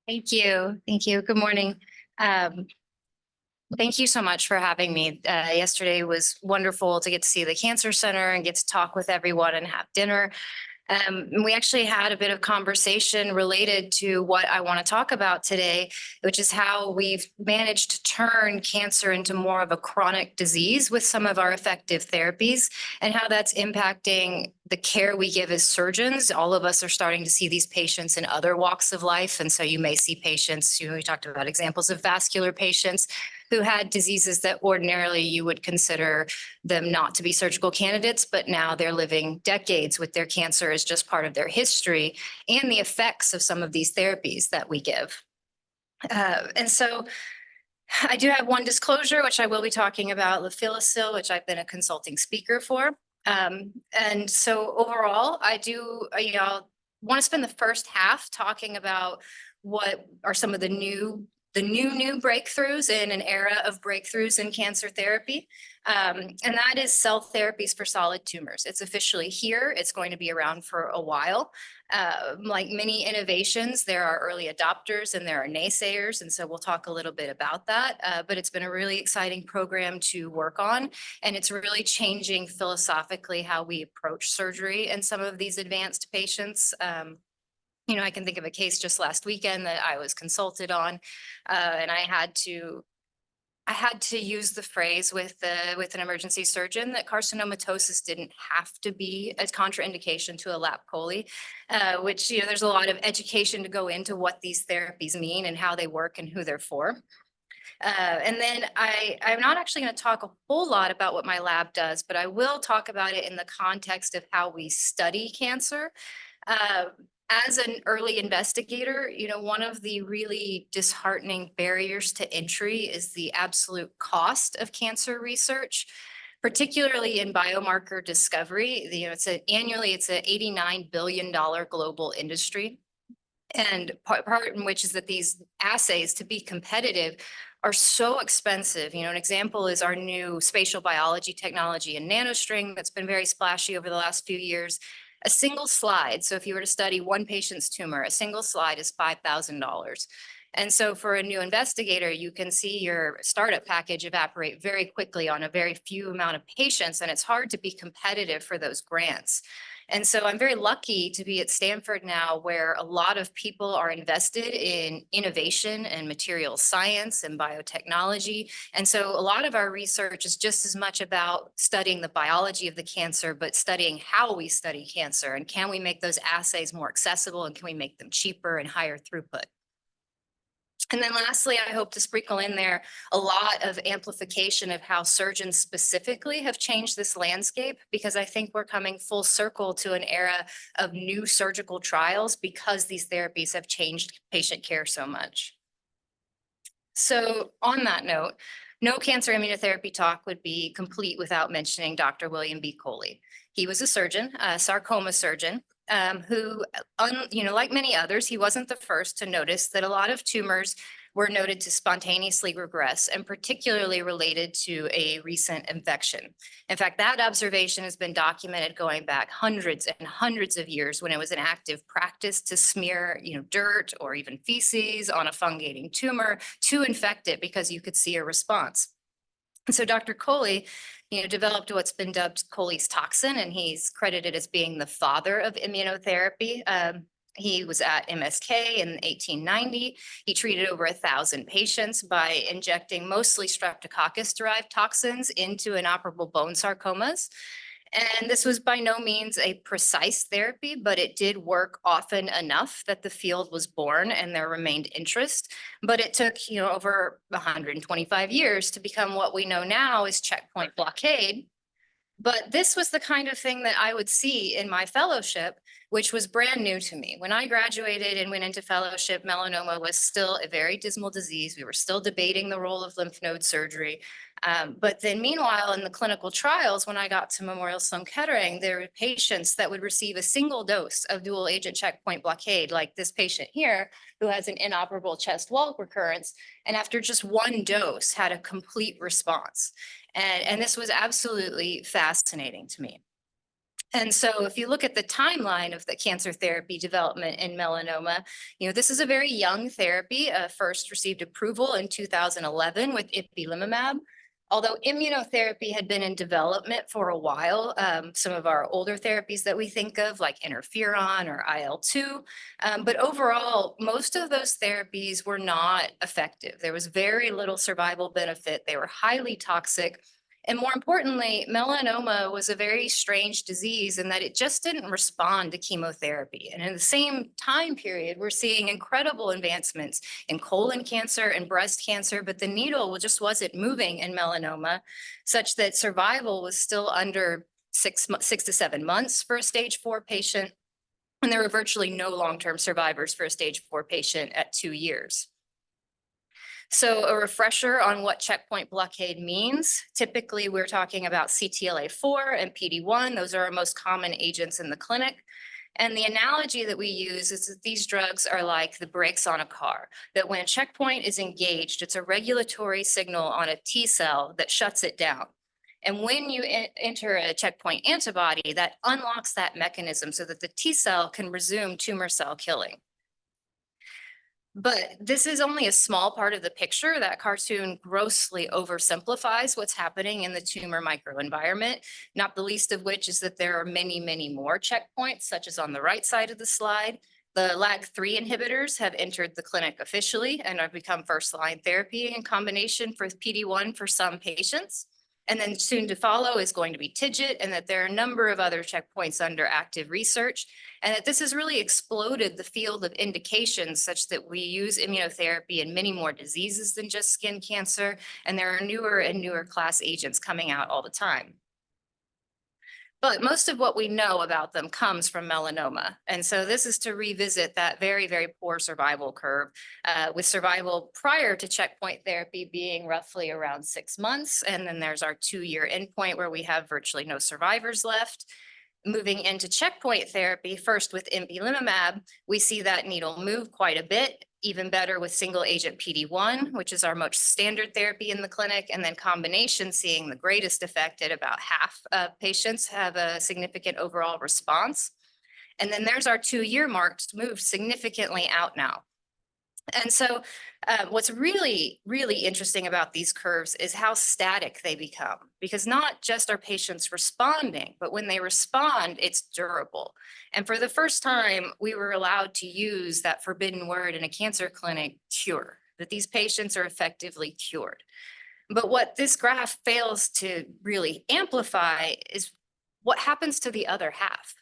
Thank you. Thank you. Good morning. Um, Thank you so much for having me. Yesterday was wonderful to get to see the Cancer Center and get to talk with everyone and have dinner. We actually had a bit of conversation related to what I want to talk about today, which is how we've managed to turn cancer into more of a chronic disease with some of our effective therapies, and how that's impacting the care we give as surgeons. All of us are starting to see these patients in other walks of life. And so you may see patients, we talked about examples of vascular patients who had diseases that ordinarily you would consider them not to be surgical candidates, but now they're living decades with their cancer as just part of their history and the effects of some of these therapies that we give. And so I do have one disclosure, which I will be talking about lifileucel, which I've been a consulting speaker for. And so overall, I do, want to spend the first half talking about what are some of the new breakthroughs in an era of breakthroughs in cancer therapy. And that is cell therapies for solid tumors. It's officially here. It's going to be around for a while. Like many innovations, there are early adopters and there are naysayers. And so we'll talk a little bit about that. But it's been a really exciting program to work on. And it's really changing philosophically how we approach surgery in some of these advanced patients. I can think of a case just last weekend that I was consulted on, and I had to use the phrase with an emergency surgeon that carcinomatosis didn't have to be a contraindication to a lap chole, which, there's a lot of education to go into what these therapies mean and how they work and who they're for. And then I'm not actually going to talk a whole lot about what my lab does, but I will talk about it in the context of how we study cancer. As an early investigator, one of the really disheartening barriers to entry is the absolute cost of cancer research, particularly in biomarker discovery. Annually, it's an $89 billion global industry. And part in which is that these assays, to be competitive, are so expensive. An example is our new spatial biology technology in NanoString that's been very splashy over the last few years. A single slide, so if you were to study one patient's tumor, a single slide is $5,000. And so for a new investigator, you can see your startup package evaporate very quickly on a very few amount of patients, and it's hard to be competitive for those grants. And so I'm very lucky to be at Stanford now, where a lot of people are invested in innovation and material science and biotechnology. And so a lot of our research is just as much about studying the biology of the cancer, but studying how we study cancer, and can we make those assays more accessible, and can we make them cheaper and higher throughput? And then lastly, I hope to sprinkle in there a lot of amplification of how surgeons specifically have changed this landscape, because I think we're coming full circle to an era of new surgical trials because these therapies have changed patient care so much. So on that note, no cancer immunotherapy talk would be complete without mentioning Dr. William B. Coley. He was a surgeon, a sarcoma surgeon, who, like many others, he wasn't the first to notice that a lot of tumors were noted to spontaneously regress, and particularly related to a recent infection. In fact, that observation has been documented going back hundreds and hundreds of years, when it was an active practice to smear, dirt or even feces on a fungating tumor to infect it because you could see a response. And so Dr. Coley, developed what's been dubbed Coley's toxin, and he's credited as being the father of immunotherapy. He was at MSK in 1890. He treated over 1,000 patients by injecting mostly streptococcus-derived toxins into inoperable bone sarcomas. And this was by no means a precise therapy, but it did work often enough that the field was born and there remained interest. But it took, over 125 years to become what we know now as checkpoint blockade. But this was the kind of thing that I would see in my fellowship, which was brand new to me. When I graduated and went into fellowship, melanoma was still a very dismal disease. We were still debating the role of lymph node surgery. But then meanwhile, in the clinical trials, when I got to Memorial Sloan Kettering, there were patients that would receive a single dose of dual agent checkpoint blockade, like this patient here, who has an inoperable chest wall recurrence, and after just one dose had a complete response. And this was absolutely fascinating to me. And so if you look at the timeline of the cancer therapy development in melanoma, this is a very young therapy, first received approval in 2011 with ipilimumab. Although immunotherapy had been in development for a while, some of our older therapies that we think of, like interferon or IL-2, but overall, most of those therapies were not effective. There was very little survival benefit. They were highly toxic. And more importantly, melanoma was a very strange disease in that it just didn't respond to chemotherapy. And in the same time period, we're seeing incredible advancements in colon cancer and breast cancer, but the needle just wasn't moving in melanoma, such that survival was still under 6 to 7 months for a stage 4 patient. And there were virtually no long-term survivors for a stage 4 patient at 2 years. So a refresher on what checkpoint blockade means. Typically, we're talking about CTLA-4 and PD-1. Those are our most common agents in the clinic. And the analogy that we use is that these drugs are like the brakes on a car, that when a checkpoint is engaged, it's a regulatory signal on a T cell that shuts it down. And when you enter a checkpoint antibody, that unlocks that mechanism so that the T cell can resume tumor cell killing. But this is only a small part of the picture. That cartoon grossly oversimplifies what's happening in the tumor microenvironment, not the least of which is that there are many, many more checkpoints, such as on the right side of the slide. The LAG-3 inhibitors have entered the clinic officially and have become first-line therapy in combination for PD-1 for some patients. And then soon to follow is going to be TIGIT, and that there are a number of other checkpoints under active research, and that this has really exploded the field of indications such that we use immunotherapy in many more diseases than just skin cancer, and there are newer and newer class agents coming out all the time. But most of what we know about them comes from melanoma. And so this is to revisit that very, very poor survival curve, with survival prior to checkpoint therapy being roughly around 6 months. And then there's our 2-year endpoint where we have virtually no survivors left. Moving into checkpoint therapy, first with ipilimumab, we see that needle move quite a bit, even better with single agent PD-1, which is our most standard therapy in the clinic, and then combination seeing the greatest effect at about half of patients have a significant overall response. And then there's our 2-year mark moved significantly out now. And so what's really, really interesting about these curves is how static they become, because not just are patients responding, but when they respond, it's durable. And for the first time, we were allowed to use that forbidden word in a cancer clinic, cure, that these patients are effectively cured. But what this graph fails to really amplify is what happens to the other half.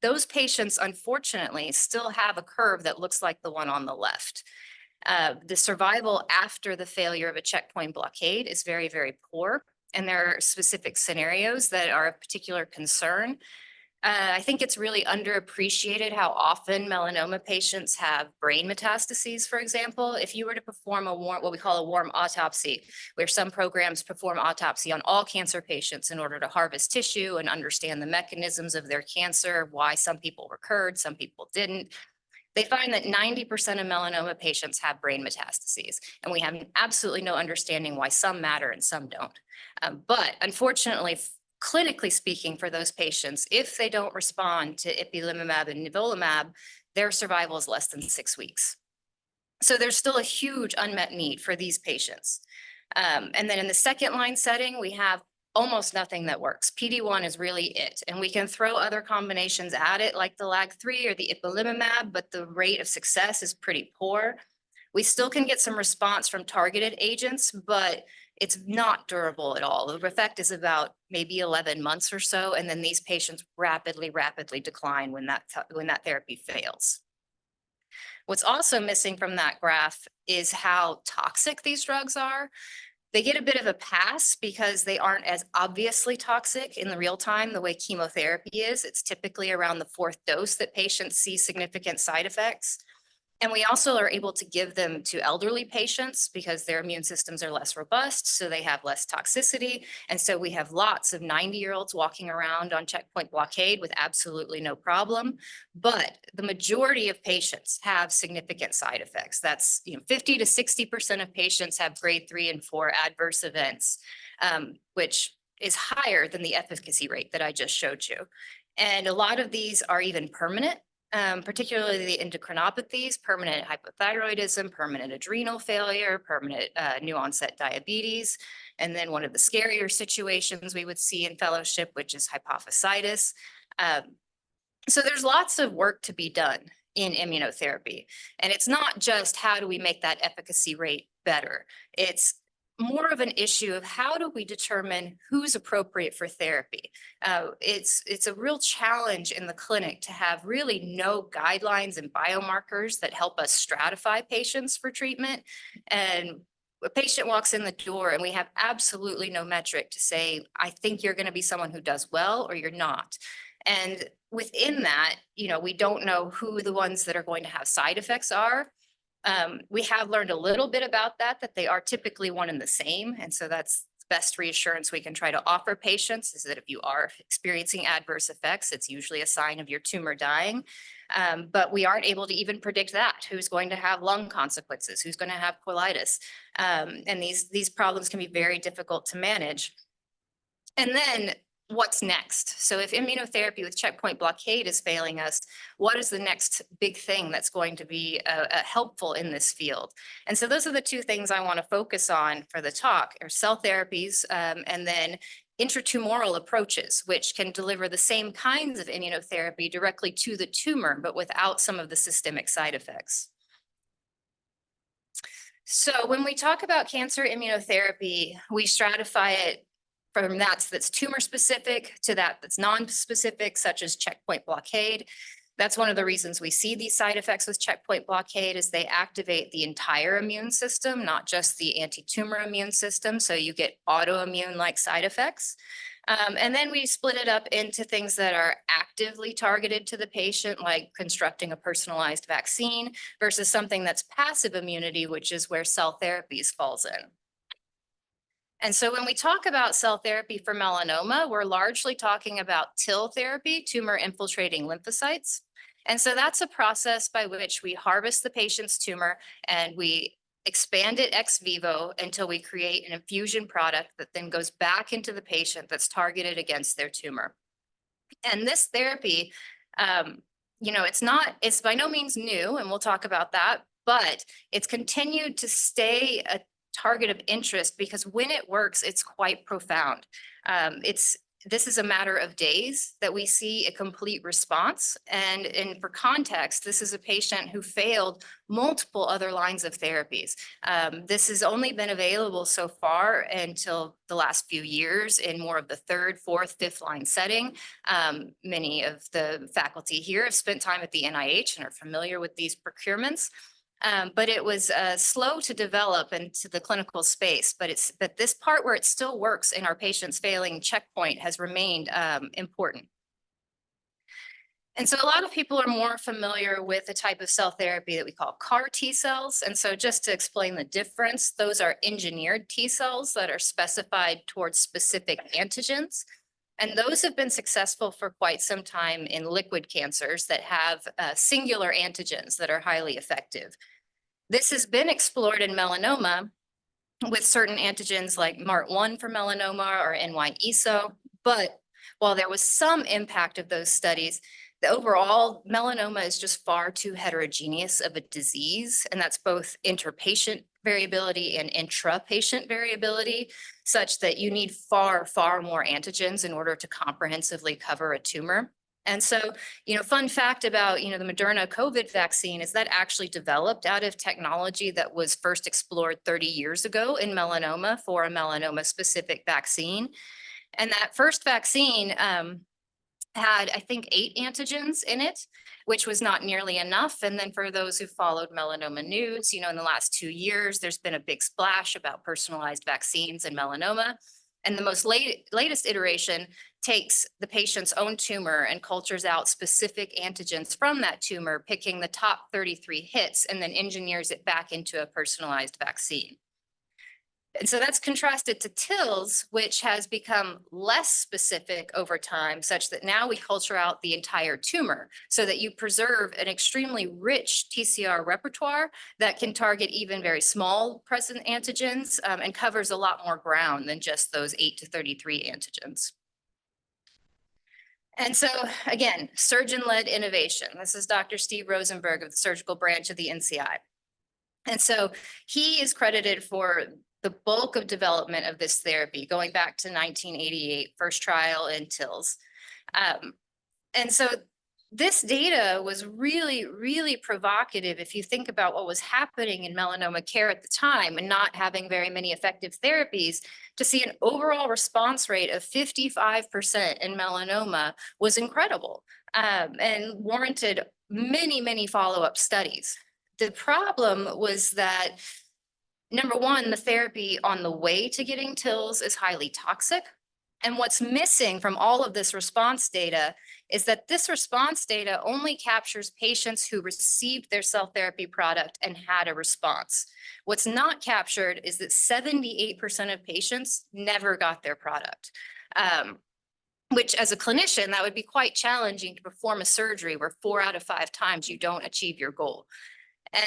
Those patients, unfortunately, still have a curve that looks like the one on the left. The survival after the failure of a checkpoint blockade is very, very poor. And there are specific scenarios that are of particular concern. I think it's really underappreciated how often melanoma patients have brain metastases, for example. If you were to perform what we call a warm autopsy, where some programs perform autopsy on all cancer patients in order to harvest tissue and understand the mechanisms of their cancer, why some people recurred, some people didn't, they find that 90% of melanoma patients have brain metastases, and we have absolutely no understanding why some matter and some don't. But unfortunately, clinically speaking, for those patients, if they don't respond to ipilimumab and nivolumab, their survival is less than 6 weeks. So there's still a huge unmet need for these patients. And then in the second line setting, we have almost nothing that works. PD-1 is really it. And we can throw other combinations at it, like the LAG-3 or the ipilimumab, but the rate of success is pretty poor. We still can get some response from targeted agents, but it's not durable at all. The effect is about maybe 11 months or so, and then these patients rapidly decline when that therapy fails. What's also missing from that graph is how toxic these drugs are. They get a bit of a pass because they aren't as obviously toxic in the real time the way chemotherapy is. It's typically around the 4th dose that patients see significant side effects. And we also are able to give them to elderly patients because their immune systems are less robust, so they have less toxicity. And so we have lots of 90-year-olds walking around on checkpoint blockade with absolutely no problem. But the majority of patients have significant side effects. That's 50 to 60% of patients have grade 3 and 4 adverse events, which is higher than the efficacy rate that I just showed you. And a lot of these are even permanent, particularly the endocrinopathies, permanent hypothyroidism, permanent adrenal failure, permanent new onset diabetes. And then one of the scarier situations we would see in fellowship, which is hypophysitis. So there's lots of work to be done in immunotherapy. And it's not just how do we make that efficacy rate better? It's more of an issue of how do we determine who's appropriate for therapy. It's a real challenge in the clinic to have really no guidelines and biomarkers that help us stratify patients for treatment. And a patient walks in the door and we have absolutely no metric to say, I think you're going to be someone who does well or you're not. And within that, we don't know who the ones that are going to have side effects are. We have learned a little bit about that they are typically one and the same. And so that's the best reassurance we can try to offer patients is that if you are experiencing adverse effects, it's usually a sign of your tumor dying. But we aren't able to even predict that. Who's going to have lung consequences? Who's going to have colitis? And these problems can be very difficult to manage. And then what's next? So if immunotherapy with checkpoint blockade is failing us, what is the next big thing that's going to be helpful in this field? And so those are the two things I want to focus on for the talk, are cell therapies and then intratumoral approaches, which can deliver the same kinds of immunotherapy directly to the tumor, but without some of the systemic side effects. So when we talk about cancer immunotherapy, we stratify it from that's tumor specific to that's non-specific, such as checkpoint blockade. That's one of the reasons we see these side effects with checkpoint blockade is they activate the entire immune system, not just the anti-tumor immune system. So you get autoimmune-like side effects. And then we split it up into things that are actively targeted to the patient, like constructing a personalized vaccine, versus something that's passive immunity, which is where cell therapies falls in. And so when we talk about cell therapy for melanoma, we're largely talking about TIL therapy, tumor infiltrating lymphocytes. And so that's a process by which we harvest the patient's tumor and we expand it ex vivo until we create an infusion product that then goes back into the patient that's targeted against their tumor. And this therapy, it's by no means new, and we'll talk about that, but it's continued to stay a target of interest because when it works, it's quite profound. This is a matter of days that we see a complete response. And for context, this is a patient who failed multiple other lines of therapies. This has only been available so far until the last few years in more of the third, fourth, fifth line setting. Many of the faculty here have spent time at the NIH and are familiar with these procurements. But it was slow to develop into the clinical space, but this part where it still works in our patients failing checkpoint has remained important. And so a lot of people are more familiar with the type of cell therapy that we call CAR T cells. And so just to explain the difference, those are engineered T cells that are specified towards specific antigens. And those have been successful for quite some time in liquid cancers that have singular antigens that are highly effective. This has been explored in melanoma with certain antigens like MART1 for melanoma or NY-ESO. But while there was some impact of those studies, the overall melanoma is just far too heterogeneous of a disease. And that's both interpatient variability and intra-patient variability, such that you need far, far more antigens in order to comprehensively cover a tumor. And so, fun fact about, the Moderna COVID vaccine is that actually developed out of technology that was first explored 30 years ago in melanoma for a melanoma-specific vaccine. And that first vaccine had, I think, 8 antigens in it, which was not nearly enough. And then for those who followed melanoma news, in the last 2 years, there's been a big splash about personalized vaccines in melanoma. And the most latest iteration takes the patient's own tumor and cultures out specific antigens from that tumor, picking the top 33 hits, and then engineers it back into a personalized vaccine. And so that's contrasted to TILs, which has become less specific over time, such that now we culture out the entire tumor so that you preserve an extremely rich TCR repertoire that can target even very small present antigens and covers a lot more ground than just those 8 to 33 antigens. And so again, surgeon-led innovation. This is Dr. Steve Rosenberg of the surgical branch of the NCI. And so he is credited for the bulk of development of this therapy, going back to 1988, first trial in TILs. And so this data was really, really provocative if you think about what was happening in melanoma care at the time and not having very many effective therapies. To see an overall response rate of 55% in melanoma was incredible and warranted many, many follow-up studies. The problem was that, number one, the therapy on the way to getting TILs is highly toxic. And what's missing from all of this response data is that this response data only captures patients who received their cell therapy product and had a response. What's not captured is that 78% of patients never got their product. Which as a clinician, that would be quite challenging to perform a surgery where 4 out of 5 times you don't achieve your goal.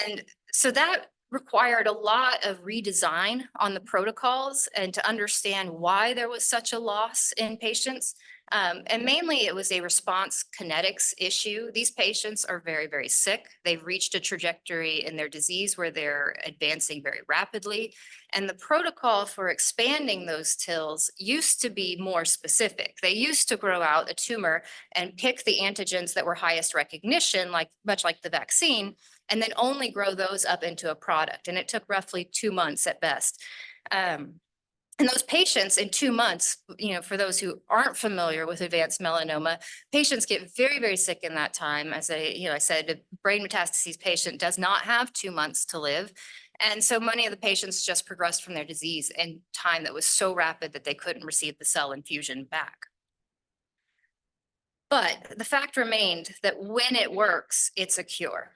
And so that required a lot of redesign on the protocols and to understand why there was such a loss in patients. And mainly it was a response kinetics issue. These patients are very, very sick. They've reached a trajectory in their disease where they're advancing very rapidly. And the protocol for expanding those TILs used to be more specific. They used to grow out a tumor and pick the antigens that were highest recognition, much like the vaccine, and then only grow those up into a product. And it took roughly 2 months at best. And those patients in 2 months, for those who aren't familiar with advanced melanoma, patients get very, very sick in that time. As I said, a brain metastases patient does not have 2 months to live. And so many of the patients just progressed from their disease in time that was so rapid that they couldn't receive the cell infusion back. But the fact remained that when it works, it's a cure.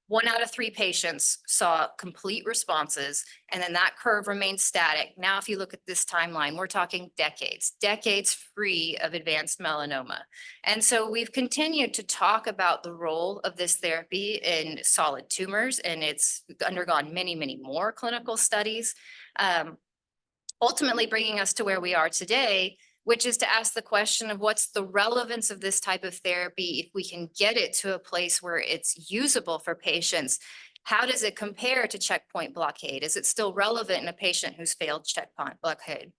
1 out of 3 patients saw complete responses, and then that curve remained static. Now, if you look at this timeline, we're talking decades free of advanced melanoma. And so we've continued to talk about the role of this therapy in solid tumors, and it's undergone many, many more clinical studies, ultimately bringing us to where we are today, which is to ask the question of what's the relevance of this type of therapy if we can get it to a place where it's usable for patients. How does it compare to checkpoint blockade? Is it still relevant in a patient who's failed checkpoint blockade?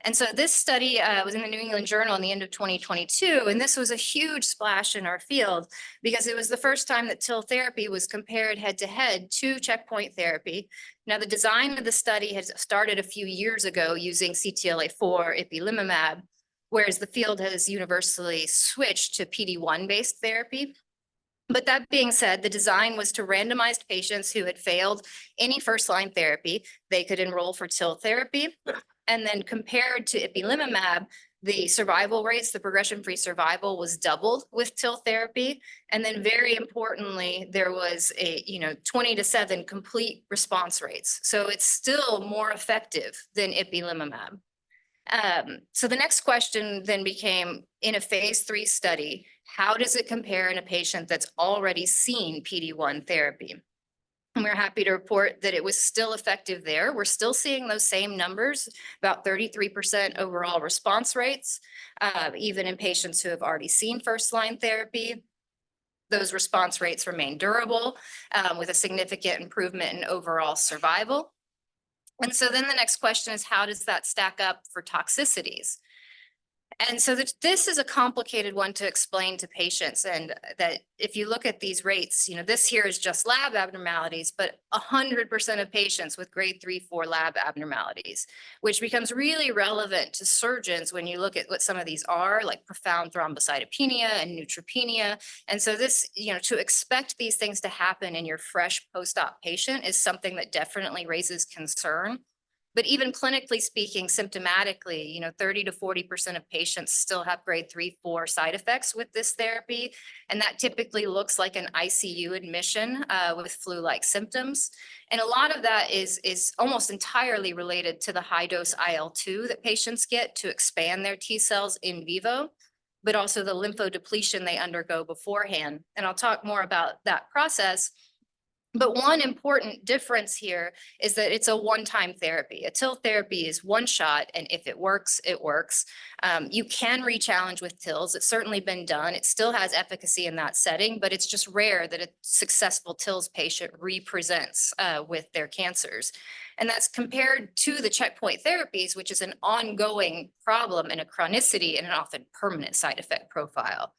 And so this study was in the New England Journal in the end of 2022, and this was a huge splash in our field because it was the first time that TIL therapy was compared head-to-head to checkpoint therapy. Now, the design of the study has started a few years ago using CTLA-4 ipilimumab, whereas the field has universally switched to PD-1-based therapy. But that being said, the design was to randomize patients who had failed any first-line therapy. They could enroll for TIL therapy. And then compared to ipilimumab, the survival rates, the progression-free survival was doubled with TIL therapy. And then very importantly, there was a 20-7 complete response rates. So it's still more effective than ipilimumab. So the next question then became, in a phase 3 study, how does it compare in a patient that's already seen PD-1 therapy? And we're happy to report that it was still effective there. We're still seeing those same numbers, about 33% overall response rates, even in patients who have already seen first-line therapy. Those response rates remain durable with a significant improvement in overall survival. And so then the next question is, how does that stack up for toxicities? And so this is a complicated one to explain to patients, and that if you look at these rates, this here is just lab abnormalities, but 100% of patients with grade 3-4 lab abnormalities, which becomes really relevant to surgeons when you look at what some of these are, like profound thrombocytopenia and neutropenia. And so this, to expect these things to happen in your fresh post-op patient is something that definitely raises concern. But even clinically speaking, symptomatically, 30 to 40% of patients still have grade 3, 4 side effects with this therapy. And that typically looks like an ICU admission with flu-like symptoms. And a lot of that is almost entirely related to the high dose IL-2 that patients get to expand their T cells in vivo, but also the lymphodepletion they undergo beforehand. And I'll talk more about that process. But one important difference here is that it's a one-time therapy. A TIL therapy is one shot, and if it works, it works. You can re-challenge with TILs. It's certainly been done. It still has efficacy in that setting, but it's just rare that a successful TILs patient re-presents with their cancers. And that's compared to the checkpoint therapies, which is an ongoing problem and a chronicity and an often permanent side effect profile.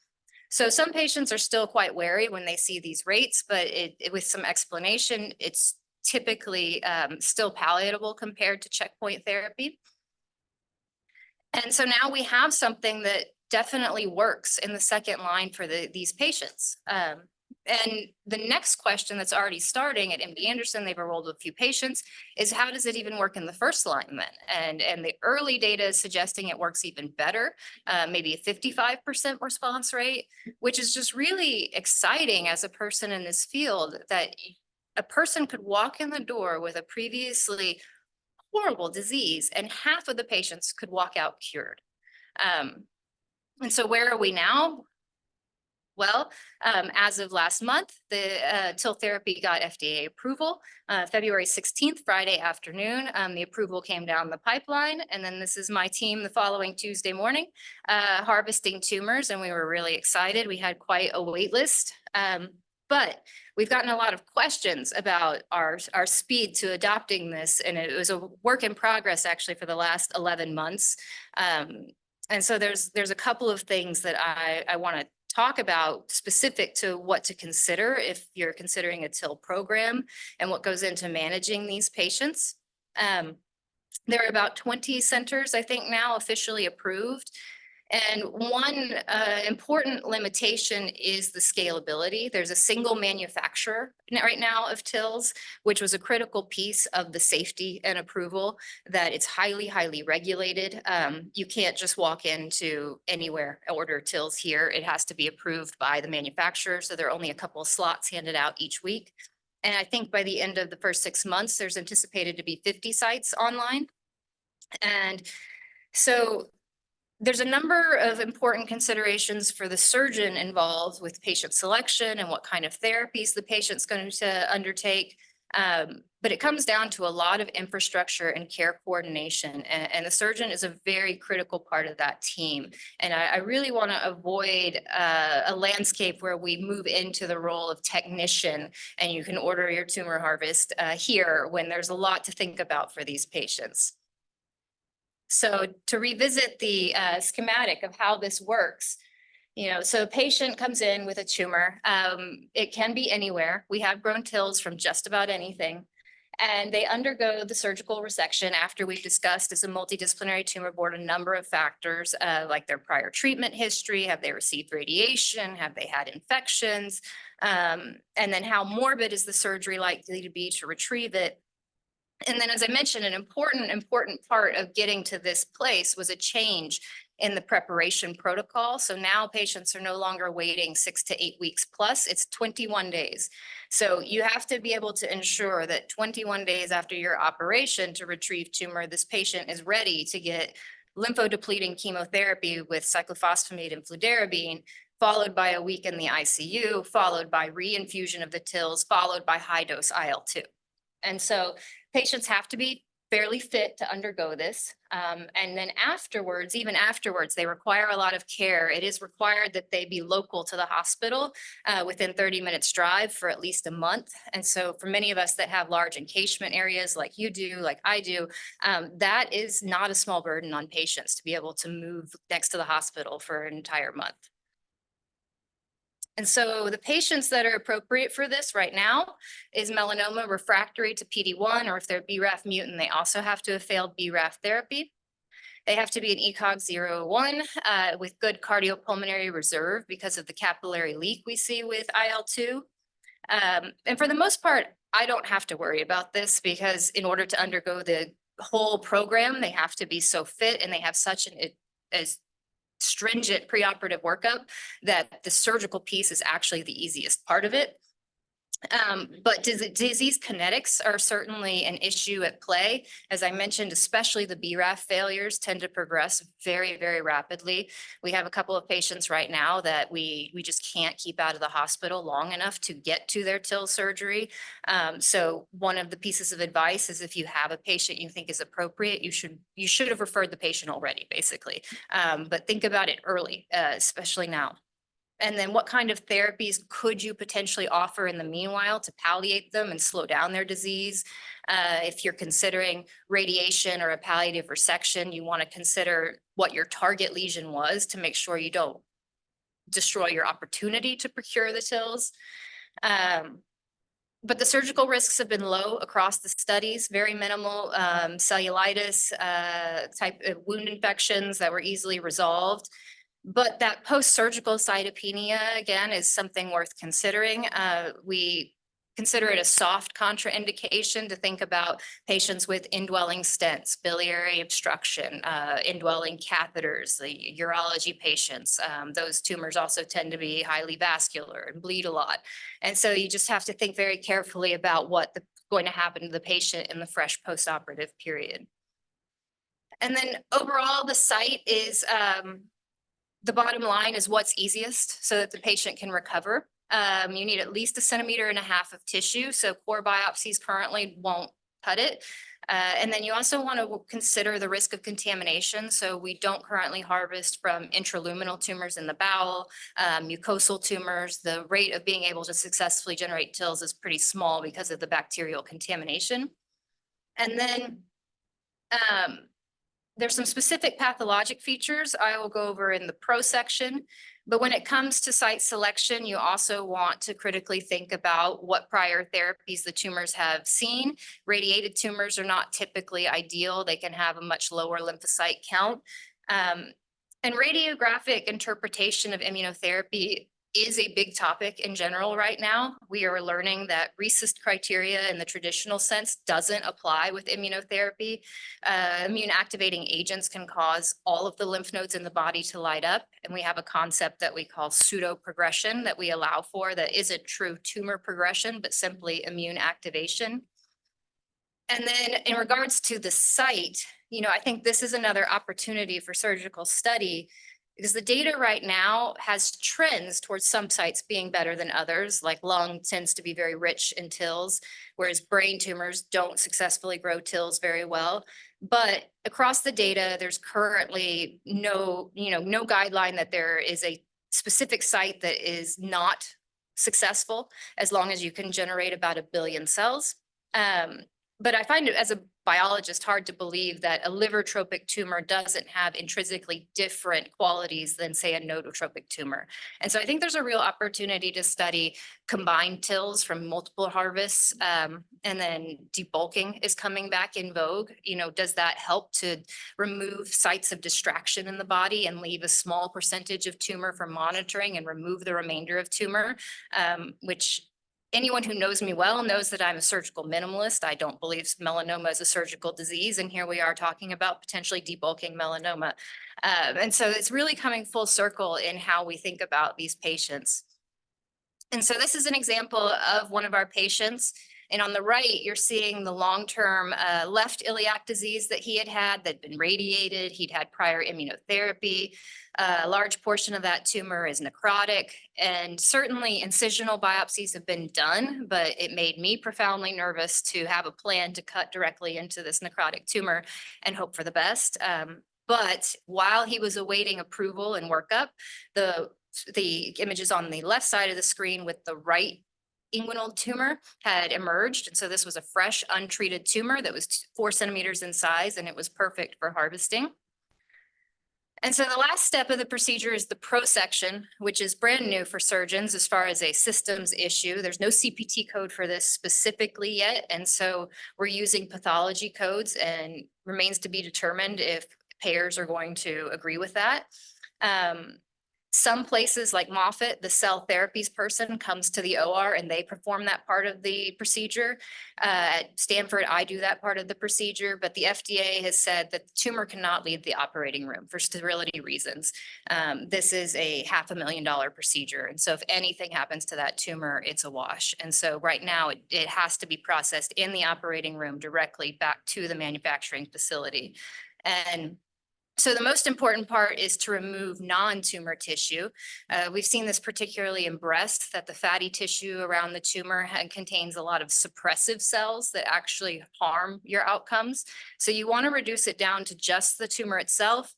So some patients are still quite wary when they see these rates, but with some explanation, it's typically still palatable compared to checkpoint therapy. And so now we have something that definitely works in the second line for these patients. And the next question that's already starting at MD Anderson, they've enrolled a few patients, is how does it even work in the first line then? And the early data is suggesting it works even better, maybe a 55% response rate, which is just really exciting as a person in this field, that a person could walk in the door with a previously horrible disease and half of the patients could walk out cured. And so where are we now? Well, as of last month, the TIL therapy got FDA approval, February 16th, Friday afternoon. The approval came down the pipeline, and then this is my team the following Tuesday morning, harvesting tumors, and we were really excited. We had quite a wait list, but we've gotten a lot of questions about our speed to adopting this, and it was a work in progress actually for the last 11 months. And so there's a couple of things that I want to talk about specific to what to consider if you're considering a TIL program and what goes into managing these patients. There are about 20 centers, I think, now officially approved. And one important limitation is the scalability. There's a single manufacturer right now of TILs, which was a critical piece of the safety and approval, that it's highly, highly regulated. You can't just walk into anywhere, order TILs here. It has to be approved by the manufacturer. So there are only a couple of slots handed out each week. And I think by the end of the first 6 months, there's anticipated to be 50 sites online. And so there's a number of important considerations for the surgeon involved with patient selection and what kind of therapies the patient's going to undertake. But it comes down to a lot of infrastructure and care coordination. And the surgeon is a very critical part of that team. And I really want to avoid a landscape where we move into the role of technician and you can order your tumor harvest here when there's a lot to think about for these patients. So to revisit the schematic of how this works, so a patient comes in with a tumor. It can be anywhere. We have grown TILs from just about anything. And they undergo the surgical resection after we've discussed as a multidisciplinary tumor board a number of factors like their prior treatment history, have they received radiation, have they had infections, and then how morbid is the surgery likely to be to retrieve it. And then, as I mentioned, an important part of getting to this place was a change in the preparation protocol. So now patients are no longer waiting 6 to 8 weeks plus, it's 21 days. So you have to be able to ensure that 21 days after your operation to retrieve tumor, this patient is ready to get lymphodepleting chemotherapy with cyclophosphamide and fludarabine, followed by a week in the ICU, followed by reinfusion of the TILs, followed by high dose IL-2. And so patients have to be fairly fit to undergo this. And then afterwards, even afterwards, they require a lot of care. It is required that they be local to the hospital within 30 minutes drive for at least a month. And so for many of us that have large encashment areas like you do, like I do, that is not a small burden on patients to be able to move next to the hospital for an entire month. And so the patients that are appropriate for this right now is melanoma refractory to PD-1, or if they're BRAF mutant, they also have to have failed BRAF therapy. They have to be an ECOG 0/1 with good cardiopulmonary reserve because of the capillary leak we see with IL-2. And for the most part, I don't have to worry about this because in order to undergo the whole program. They have to be so fit and they have such a stringent preoperative workup that the surgical piece is actually the easiest part of it. But disease kinetics are certainly an issue at play. As I mentioned, especially the BRAF failures tend to progress very, very rapidly. We have a couple of patients right now that we just can't keep out of the hospital long enough to get to their TIL surgery. So one of the pieces of advice is if you have a patient you think is appropriate, you should have referred the patient already, basically. But think about it early, especially now. And then what kind of therapies could you potentially offer in the meanwhile to palliate them and slow down their disease? If you're considering radiation or a palliative resection, you want to consider what your target lesion was to make sure you don't destroy your opportunity to procure the TILs. But the surgical risks have been low across the studies, very minimal cellulitis, type of wound infections that were easily resolved. But that post-surgical cytopenia, again, is something worth considering. We consider it a soft contraindication to think about patients with indwelling stents, biliary obstruction, indwelling catheters, the urology patients. Those tumors also tend to be highly vascular and bleed a lot. And so you just have to think very carefully about what's going to happen to the patient in the fresh post-operative period. And then overall, the site is the bottom line is what's easiest so that the patient can recover. You need at least 1.5 centimeters of tissue, so core biopsies currently won't cut it. And then you also want to consider the risk of contamination. So we don't currently harvest from intraluminal tumors in the bowel, mucosal tumors. The rate of being able to successfully generate TILs is pretty small because of the bacterial contamination. And then there's some specific pathologic features I will go over in the pro section, but when it comes to site selection, you also want to critically think about what prior therapies the tumors have seen. Radiated tumors are not typically ideal. They can have a much lower lymphocyte count. And radiographic interpretation of immunotherapy is a big topic in general right now. We are learning that RECIST criteria in the traditional sense doesn't apply with immunotherapy. Immune activating agents can cause all of the lymph nodes in the body to light up. And we have a concept that we call pseudo progression that we allow for that isn't true tumor progression, but simply immune activation. And then in regards to the site, I think this is another opportunity for surgical study because the data right now has trends towards some sites being better than others, like lung tends to be very rich in TILs, whereas brain tumors don't successfully grow TILs very well. But across the data, there's currently no guideline that there is a specific site that is not successful as long as you can generate about 1 billion cells. But I find it as a biologist hard to believe that a liver tropic tumor doesn't have intrinsically different qualities than, say, a nodotropic tumor. And so I think there's a real opportunity to study combined TILs from multiple harvests. And then debulking is coming back in vogue. Does that help to remove sites of distraction in the body and leave a small percentage of tumor for monitoring and remove the remainder of tumor, which anyone who knows me well knows that I'm a surgical minimalist. I don't believe melanoma is a surgical disease. And here we are talking about potentially debulking melanoma. And so it's really coming full circle in how we think about these patients. And so this is an example of one of our patients. And on the right, you're seeing the long-term left iliac disease that he had that'd been radiated. He'd had prior immunotherapy. A large portion of that tumor is necrotic, and certainly incisional biopsies have been done, but it made me profoundly nervous to have a plan to cut directly into this necrotic tumor and hope for the best. But while he was awaiting approval and workup, the images on the left side of the screen with the right inguinal tumor had emerged. And so this was a fresh, untreated tumor that was 4 centimeters in size, and it was perfect for harvesting. And so the last step of the procedure is the prosection, which is brand new for surgeons as far as a systems issue. There's no CPT code for this specifically yet. And so we're using pathology codes, and remains to be determined if payers are going to agree with that. Some places like Moffitt, the cell therapies person comes to the OR and they perform that part of the procedure. At Stanford, I do that part of the procedure, but the FDA has said that the tumor cannot leave the operating room for sterility reasons. This is a $500,000 procedure. And so if anything happens to that tumor, it's a wash. And so right now it has to be processed in the operating room directly back to the manufacturing facility. And so the most important part is to remove non-tumor tissue. We've seen this particularly in breast, that the fatty tissue around the tumor contains a lot of suppressive cells that actually harm your outcomes. So you want to reduce it down to just the tumor itself,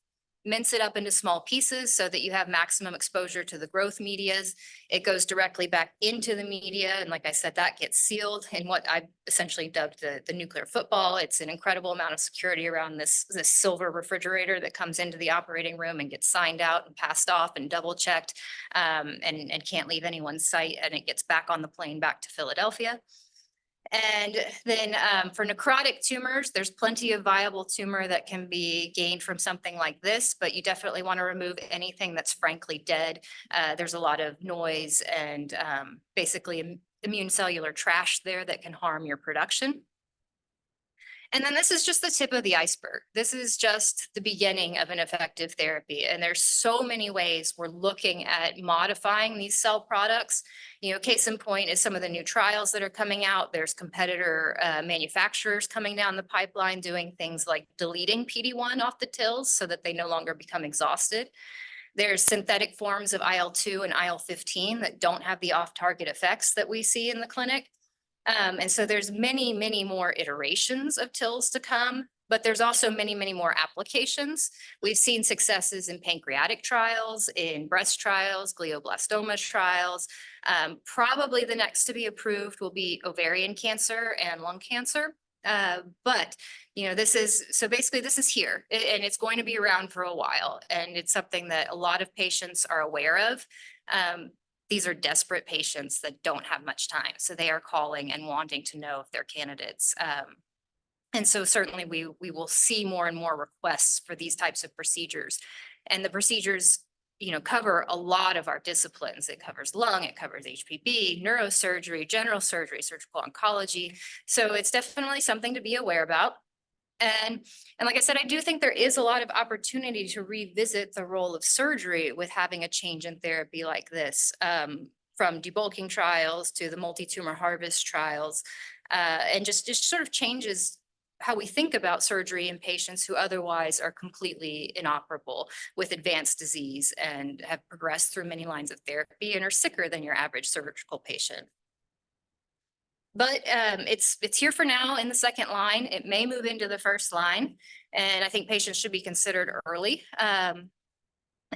mince it up into small pieces so that you have maximum exposure to the growth medias. It goes directly back into the media. And like I said, that gets sealed in what I've essentially dubbed the nuclear football. It's an incredible amount of security around this silver refrigerator that comes into the operating room and gets signed out and passed off and double checked, and can't leave anyone's sight. And it gets back on the plane back to Philadelphia. And then for necrotic tumors, there's plenty of viable tumor that can be gained from something like this, but you definitely want to remove anything that's frankly dead. There's a lot of noise and basically immune cellular trash there that can harm your production. And then this is just the tip of the iceberg. This is just the beginning of an effective therapy. And there's so many ways we're looking at modifying these cell products. You know, case in point is some of the new trials that are coming out. There's competitor manufacturers coming down the pipeline doing things like deleting PD-1 off the TILs so that they no longer become exhausted. There's synthetic forms of IL-2 and IL-15 that don't have the off-target effects that we see in the clinic. And so there's many, many more iterations of TILs to come, but there's also many, many more applications. We've seen successes in pancreatic trials, in breast trials, glioblastoma trials. Probably the next to be approved will be ovarian cancer and lung cancer. But, you know, this is here and it's going to be around for a while. And it's something that a lot of patients are aware of. These are desperate patients that don't have much time. So they are calling and wanting to know if they're candidates. And so certainly we will see more and more requests for these types of procedures. And the procedures, you know, cover a lot of our disciplines. It covers lung, it covers HPB, neurosurgery, general surgery, surgical oncology. So it's definitely something to be aware about. And like I said, I do think there is a lot of opportunity to revisit the role of surgery with having a change in therapy like this, from debulking trials to the multi-tumor harvest trials, and just sort of changes how we think about surgery in patients who otherwise are completely inoperable with advanced disease and have progressed through many lines of therapy and are sicker than your average surgical patient. But it's here for now in the second line. It may move into the first line, and I think patients should be considered early. And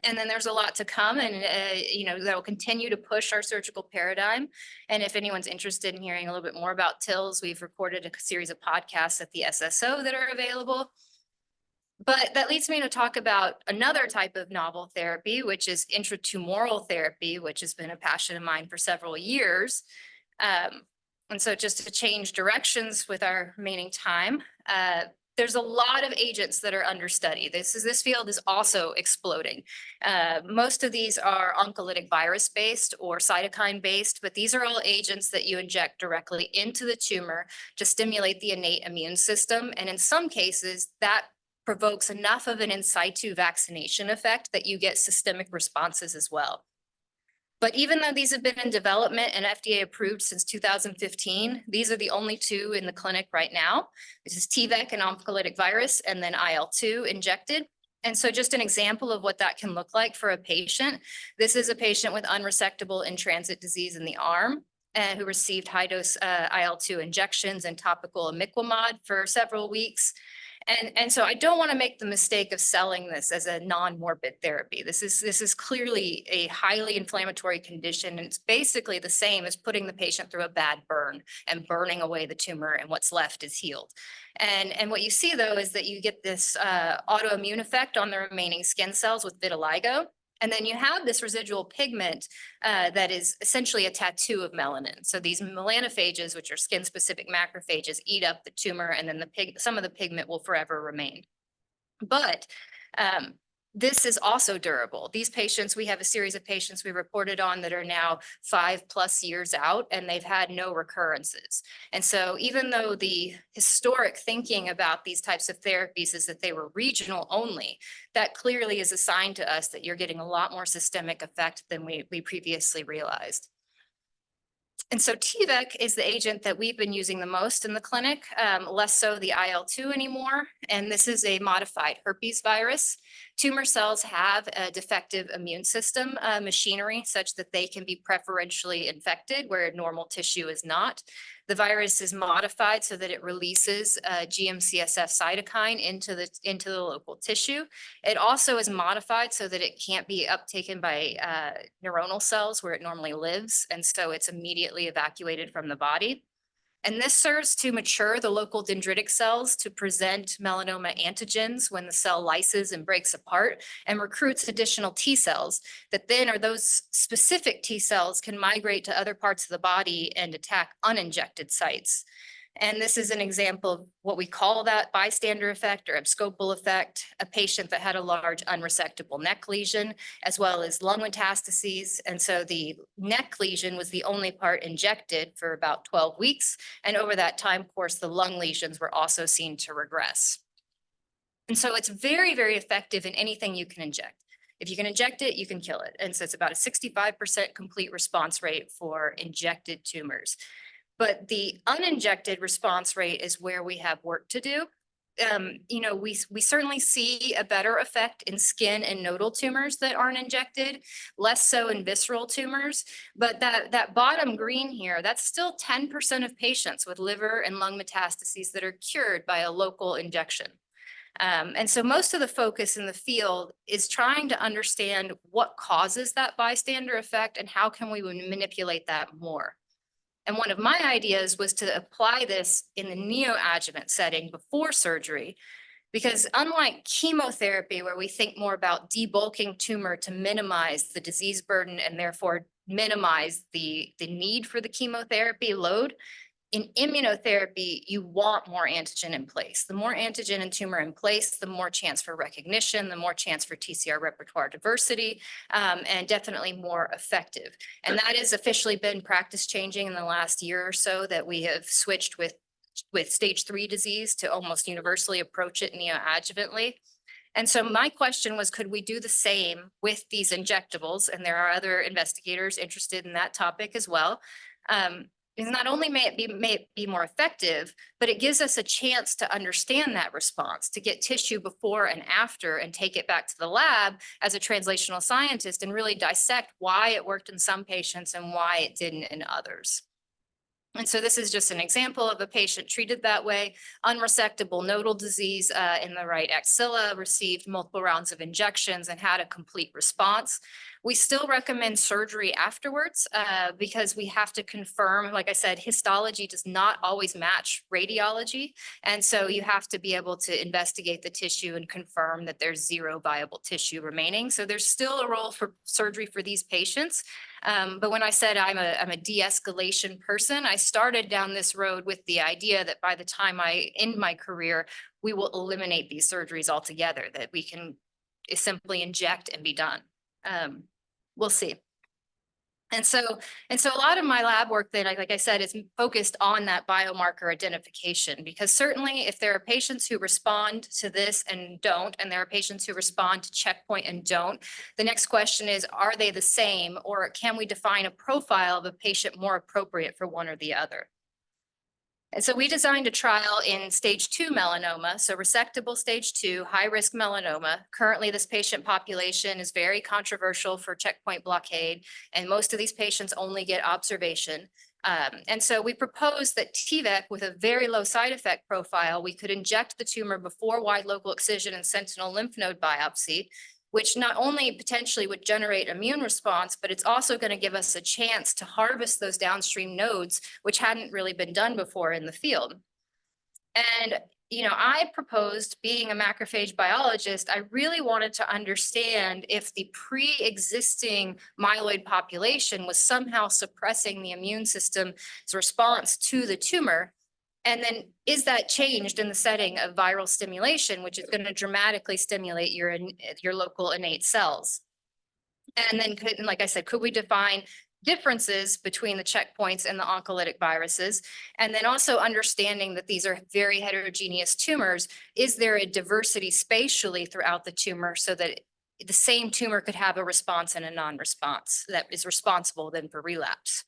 then there's a lot to come, and you know, that will continue to push our surgical paradigm. And if anyone's interested in hearing a little bit more about TILs, we've recorded a series of podcasts at the SSO that are available. But that leads me to talk about another type of novel therapy, which is intratumoral therapy, which has been a passion of mine for several years. And so just to change directions with our remaining time, there's a lot of agents that are understudied. This field is also exploding. Most of these are oncolytic virus-based or cytokine-based, but these are all agents that you inject directly into the tumor to stimulate the innate immune system. And in some cases, that provokes enough of an in situ vaccination effect that you get systemic responses as well. But even though these have been in development and FDA approved since 2015, these are the only two in the clinic right now. This is TVEC, an oncolytic virus, and then IL-2 injected. And so just an example of what that can look like for a patient. This is a patient with unresectable in-transit disease in the arm who received high-dose IL-2 injections and topical imiquimod for several weeks. And so I don't want to make the mistake of selling this as a non-morbid therapy. This is clearly a highly inflammatory condition, and it's basically the same as putting the patient through a bad burn and burning away the tumor, and what's left is healed. And what you see, though, is that you get this autoimmune effect on the remaining skin cells with vitiligo. And then you have this residual pigment that is essentially a tattoo of melanin. So these melanophages, which are skin-specific macrophages, eat up the tumor, and then some of the pigment will forever remain. But this is also durable. These patients, we have a series of patients we reported on that are now 5+ years out, and they've had no recurrences. And so even though the historic thinking about these types of therapies is that they were regional only, that clearly is a sign to us that you're getting a lot more systemic effect than we previously realized. And so TVEC is the agent that we've been using the most in the clinic, less so the IL-2 anymore. And this is a modified herpes virus. Tumor cells have a defective immune system machinery such that they can be preferentially infected where normal tissue is not. The virus is modified so that it releases GM-CSF cytokine into the local tissue. It also is modified so that it can't be uptaken by neuronal cells where it normally lives, and so it's immediately evacuated from the body. And this serves to mature the local dendritic cells to present melanoma antigens when the cell lyses and breaks apart, and recruits additional T cells that then are those specific T cells can migrate to other parts of the body and attack uninjected sites. And this is an example of what we call that bystander effect or abscopal effect, a patient that had a large unresectable neck lesion, as well as lung metastases. And so the neck lesion was the only part injected for about 12 weeks. And over that time course, the lung lesions were also seen to regress. And so it's very, very effective in anything you can inject. If you can inject it, you can kill it. And so it's about a 65% complete response rate for injected tumors. But the uninjected response rate is where we have work to do. We certainly see a better effect in skin and nodal tumors that aren't injected, less so in visceral tumors. But that bottom green here, that's still 10% of patients with liver and lung metastases that are cured by a local injection. And so most of the focus in the field is trying to understand what causes that bystander effect and how can we manipulate that more. And one of my ideas was to apply this in the neoadjuvant setting before surgery, because unlike chemotherapy, where we think more about debulking tumor to minimize the disease burden and therefore minimize the need for the chemotherapy load, in immunotherapy, you want more antigen in place. The more antigen and tumor in place, the more chance for recognition, the more chance for TCR repertoire diversity, and definitely more effective. And that has officially been practice changing in the last year or so, that we have switched with stage 3 disease to almost universally approach it neoadjuvantly. And so my question was, could we do the same with these injectables? And there are other investigators interested in that topic as well. Because not only may it be more effective, but it gives us a chance to understand that response, to get tissue before and after and take it back to the lab as a translational scientist and really dissect why it worked in some patients and why it didn't in others. And so this is just an example of a patient treated that way, unresectable nodal disease in the right axilla, received multiple rounds of injections and had a complete response. We still recommend surgery afterwards because we have to confirm, like I said, histology does not always match radiology. And so you have to be able to investigate the tissue and confirm that there's zero viable tissue remaining. So there's still a role for surgery for these patients. But when I said I'm a de-escalation person, I started down this road with the idea that by the time I end my career, we will eliminate these surgeries altogether, that we can simply inject and be done. We'll see. And so a lot of my lab work that, like I said, is focused on that biomarker identification, because certainly if there are patients who respond to this and don't, and there are patients who respond to checkpoint and don't, the next question is, are they the same, or can we define a profile of a patient more appropriate for one or the other? And so we designed a trial in stage 2 melanoma, so resectable stage 2, high-risk melanoma. Currently, this patient population is very controversial for checkpoint blockade, and most of these patients only get observation. And so we proposed that TVEC, with a very low side effect profile, we could inject the tumor before wide local excision and sentinel lymph node biopsy, which not only potentially would generate immune response, but it's also going to give us a chance to harvest those downstream nodes, which hadn't really been done before in the field. And, I proposed, being a macrophage biologist, I really wanted to understand if the pre-existing myeloid population was somehow suppressing the immune system's response to the tumor. And then is that changed in the setting of viral stimulation, which is going to dramatically stimulate your local innate cells? And then, like I said, could we define differences between the checkpoints and the oncolytic viruses? And then also understanding that these are very heterogeneous tumors, is there a diversity spatially throughout the tumor so that the same tumor could have a response and a non-response that is responsible then for relapse?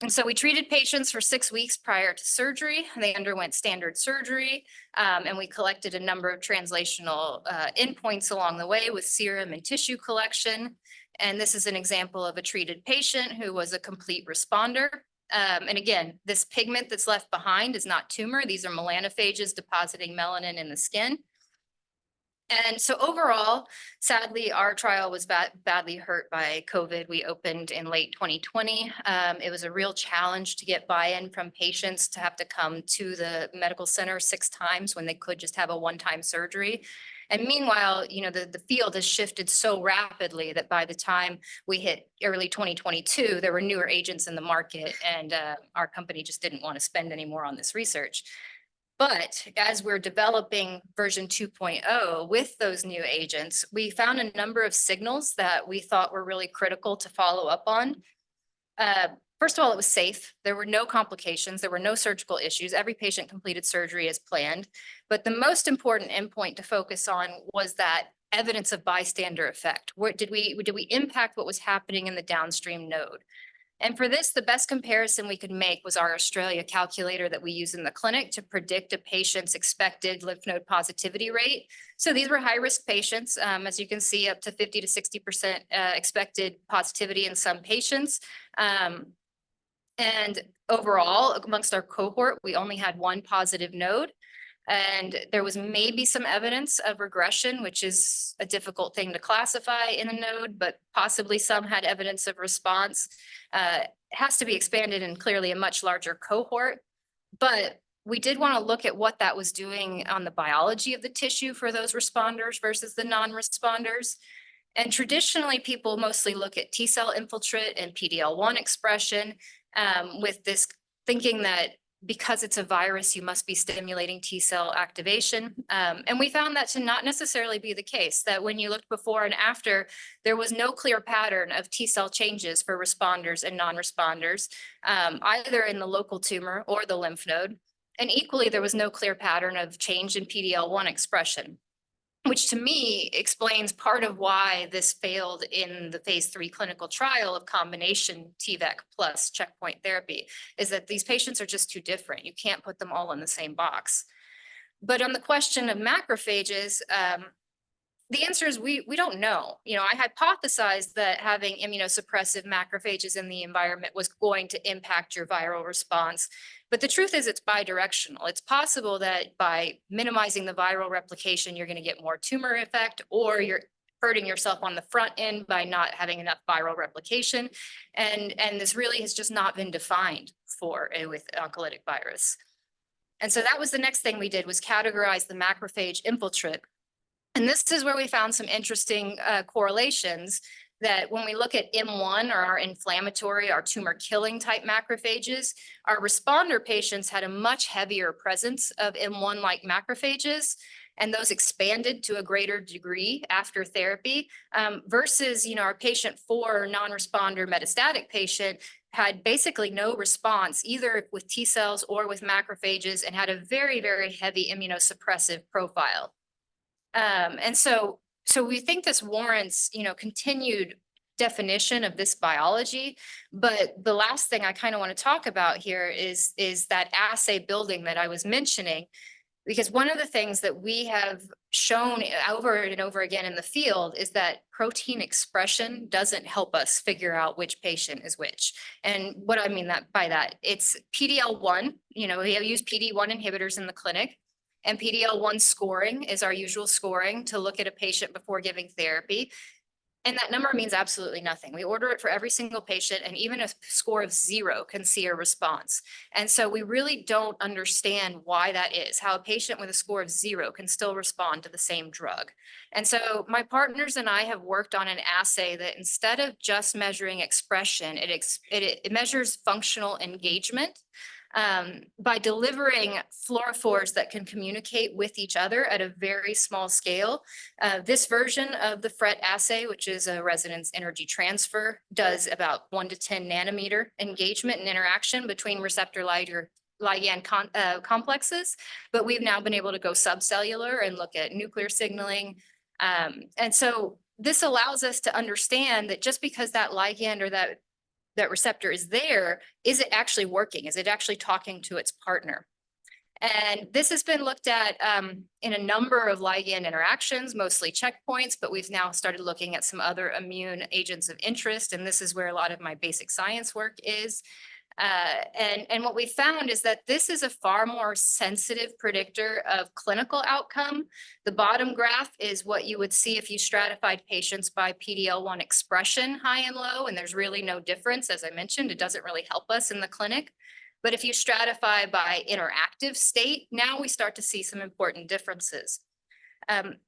And so we treated patients for 6 weeks prior to surgery. They underwent standard surgery, and we collected a number of translational endpoints along the way with serum and tissue collection. And this is an example of a treated patient who was a complete responder. And again, this pigment that's left behind is not tumor. These are melanophages depositing melanin in the skin. And so overall, sadly, our trial was badly hurt by COVID. We opened in late 2020. It was a real challenge to get buy-in from patients to have to come to the medical center 6 times when they could just have a one-time surgery. And meanwhile, the field has shifted so rapidly that by the time we hit early 2022, there were newer agents in the market, and our company just didn't want to spend any more on this research. But as we're developing version 2.0 with those new agents, we found a number of signals that we thought were really critical to follow up on. First of all, it was safe. There were no complications. There were no surgical issues. Every patient completed surgery as planned. But the most important endpoint to focus on was that evidence of bystander effect. Did we impact what was happening in the downstream node? And for this, the best comparison we could make was our Australia calculator that we use in the clinic to predict a patient's expected lymph node positivity rate. So these were high-risk patients, as you can see, up to 50 to 60% expected positivity in some patients. And overall, amongst our cohort, we only had 1 positive node. And there was maybe some evidence of regression, which is a difficult thing to classify in a node, but possibly some had evidence of response. It has to be expanded in clearly a much larger cohort. But we did want to look at what that was doing on the biology of the tissue for those responders versus the non-responders. And traditionally, people mostly look at T cell infiltrate and PD-L1 expression, with this thinking that because it's a virus, you must be stimulating T cell activation. And we found that to not necessarily be the case, that when you looked before and after, there was no clear pattern of T cell changes for responders and non-responders, either in the local tumor or the lymph node. And equally, there was no clear pattern of change in PD-L1 expression, which to me explains part of why this failed in the phase 3 clinical trial of combination TVEC plus checkpoint therapy, is that these patients are just too different. You can't put them all in the same box. But on the question of macrophages, the answer is we don't know. I hypothesized that having immunosuppressive macrophages in the environment was going to impact your viral response. But the truth is it's bidirectional. It's possible that by minimizing the viral replication, you're going to get more tumor effect, or you're hurting yourself on the front end by not having enough viral replication. And this really has just not been defined with oncolytic virus. And so that was the next thing we did, was categorize the macrophage infiltrate. And this is where we found some interesting correlations, that when we look at M1, or our inflammatory, our tumor killing type macrophages, our responder patients had a much heavier presence of M1-like macrophages, and those expanded to a greater degree after therapy, versus, our patient 4 non-responder metastatic patient had basically no response either with T cells or with macrophages, and had a very, very heavy immunosuppressive profile. And so we think this warrants, continued definition of this biology. But the last thing I kind of want to talk about here is that assay building that I was mentioning, because one of the things that we have shown over and over again in the field is that protein expression doesn't help us figure out which patient is which. And what I mean by that, it's PD-L1, we use PD-1 inhibitors in the clinic. And PD-L1 scoring is our usual scoring to look at a patient before giving therapy. And that number means absolutely nothing. We order it for every single patient, and even a score of 0 can see a response. And so we really don't understand why that is, how a patient with a score of 0 can still respond to the same drug. And so my partners and I have worked on an assay that, instead of just measuring expression, it measures functional engagement. by delivering fluorophores that can communicate with each other at a very small scale. This version of the FRET assay, which is a resonance energy transfer, does about 1 to 10 nanometer engagement and interaction between receptor ligand complexes, but we've now been able to go subcellular and look at nuclear signaling. And so this allows us to understand that just because that ligand or that receptor is there, is it actually working? Is it actually talking to its partner? And this has been looked at in a number of ligand interactions, mostly checkpoints, but we've now started looking at some other immune agents of interest, and this is where a lot of my basic science work is. And what we found is that this is a far more sensitive predictor of clinical outcome. The bottom graph is what you would see if you stratified patients by PD-L1 expression, high and low, and there's really no difference. As I mentioned, it doesn't really help us in the clinic. But if you stratify by interactive state, now we start to see some important differences.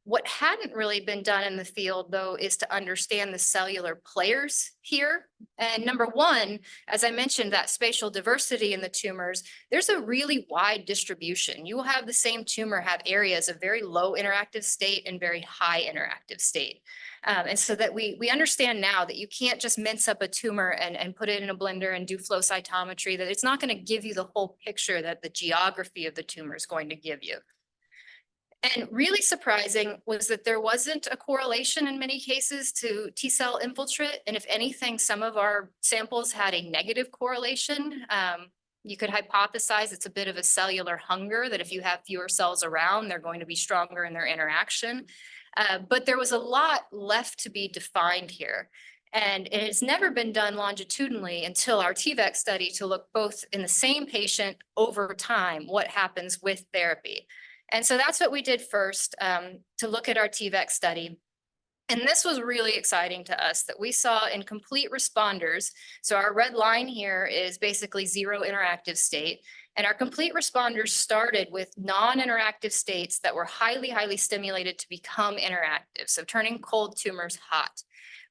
What hadn't really been done in the field, though, is to understand the cellular players here. And number one, as I mentioned, that spatial diversity in the tumors, there's a really wide distribution. You will have the same tumor have areas of very low interactive state and very high interactive state. And so that we understand now that you can't just mince up a tumor and put it in a blender and do flow cytometry, that it's not going to give you the whole picture that the geography of the tumor is going to give you. And really surprising was that there wasn't a correlation in many cases to T cell infiltrate. And if anything, some of our samples had a negative correlation. You could hypothesize it's a bit of a cellular hunger, that if you have fewer cells around, they're going to be stronger in their interaction. But there was a lot left to be defined here. And it has never been done longitudinally until our TVEC study to look both in the same patient over time, what happens with therapy. And so that's what we did first, to look at our TVEC study. And this was really exciting to us, that we saw in complete responders. So our red line here is basically zero interactive state. And our complete responders started with non-interactive states that were highly, highly stimulated to become interactive. So turning cold tumors hot.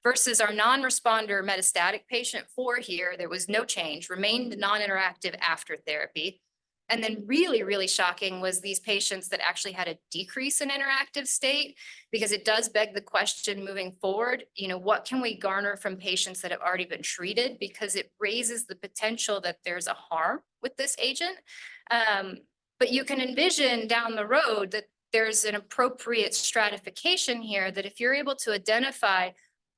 Versus our non-responder metastatic patient 4 here, there was no change, remained non-interactive after therapy. And then really, really shocking was these patients that actually had a decrease in interactive state, because it does beg the question moving forward, what can we garner from patients that have already been treated? Because it raises the potential that there's a harm with this agent. But you can envision down the road that there's an appropriate stratification here, that if you're able to identify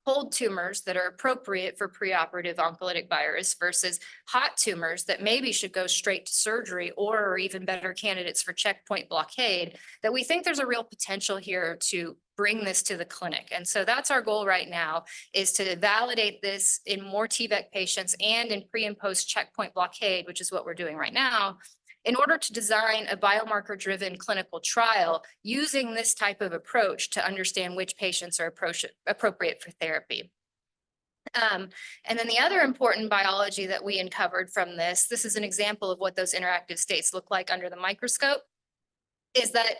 cold tumors that are appropriate for preoperative oncolytic virus versus hot tumors that maybe should go straight to surgery or are even better candidates for checkpoint blockade, that we think there's a real potential here to bring this to the clinic. And so that's our goal right now, is to validate this in more TVEC patients and in pre and post checkpoint blockade, which is what we're doing right now, in order to design a biomarker-driven clinical trial using this type of approach to understand which patients are appropriate for therapy. And then the other important biology that we uncovered from this is an example of what those interactive states look like under the microscope, is that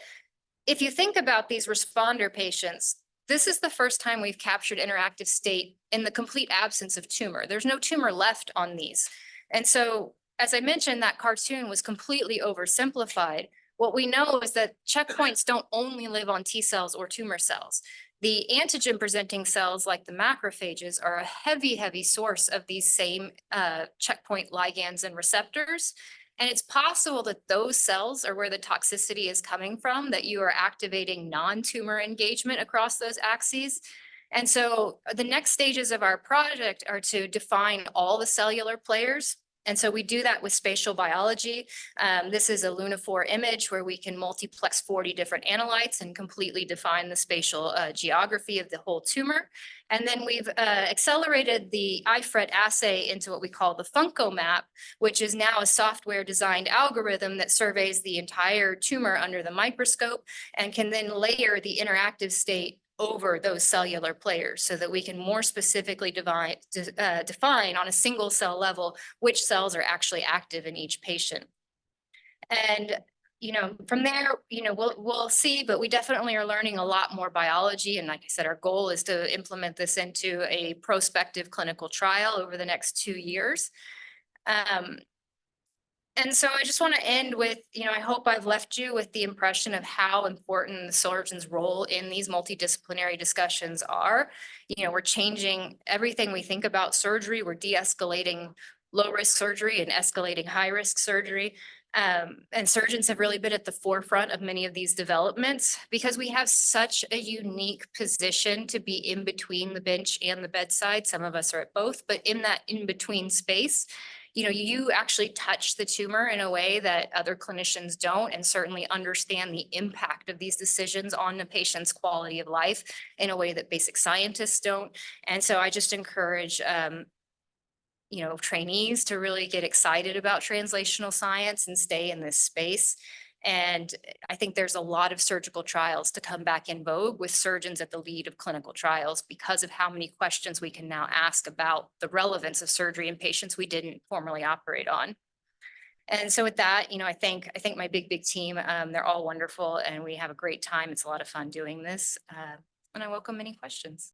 if you think about these responder patients, this is the first time we've captured interactive state in the complete absence of tumor. There's no tumor left on these. And so, as I mentioned, that cartoon was completely oversimplified. What we know is that checkpoints don't only live on T cells or tumor cells. The antigen presenting cells, like the macrophages, are a heavy, heavy source of these same checkpoint ligands and receptors. And it's possible that those cells are where the toxicity is coming from, that you are activating non-tumor engagement across those axes. And so the next stages of our project are to define all the cellular players. And so we do that with spatial biology. This is a Lunaphore image where we can multiplex 40 different analytes and completely define the spatial geography of the whole tumor. And then we've accelerated the IFRET assay into what we call the FuncoMap, which is now a software designed algorithm that surveys the entire tumor under the microscope and can then layer the interactive state over those cellular players, so that we can more specifically define on a single cell level which cells are actually active in each patient. And from there, we'll see, but we definitely are learning a lot more biology. And like I said, our goal is to implement this into a prospective clinical trial over the next 2 years. And so I just want to end with, I hope I've left you with the impression of how important the surgeon's role in these multidisciplinary discussions are. We're changing everything we think about surgery. We're de-escalating low-risk surgery and escalating high-risk surgery. And surgeons have really been at the forefront of many of these developments because we have such a unique position to be in between the bench and the bedside. Some of us are at both, but in that in-between space, you actually touch the tumor in a way that other clinicians don't, and certainly understand the impact of these decisions on the patient's quality of life in a way that basic scientists don't. And so I just encourage, trainees to really get excited about translational science and stay in this space. And I think there's a lot of surgical trials to come back in vogue with surgeons at the lead of clinical trials because of how many questions we can now ask about the relevance of surgery in patients we didn't formerly operate on. And so with that, I think my big team, they're all wonderful and we have a great time. It's a lot of fun doing this. And I welcome any questions.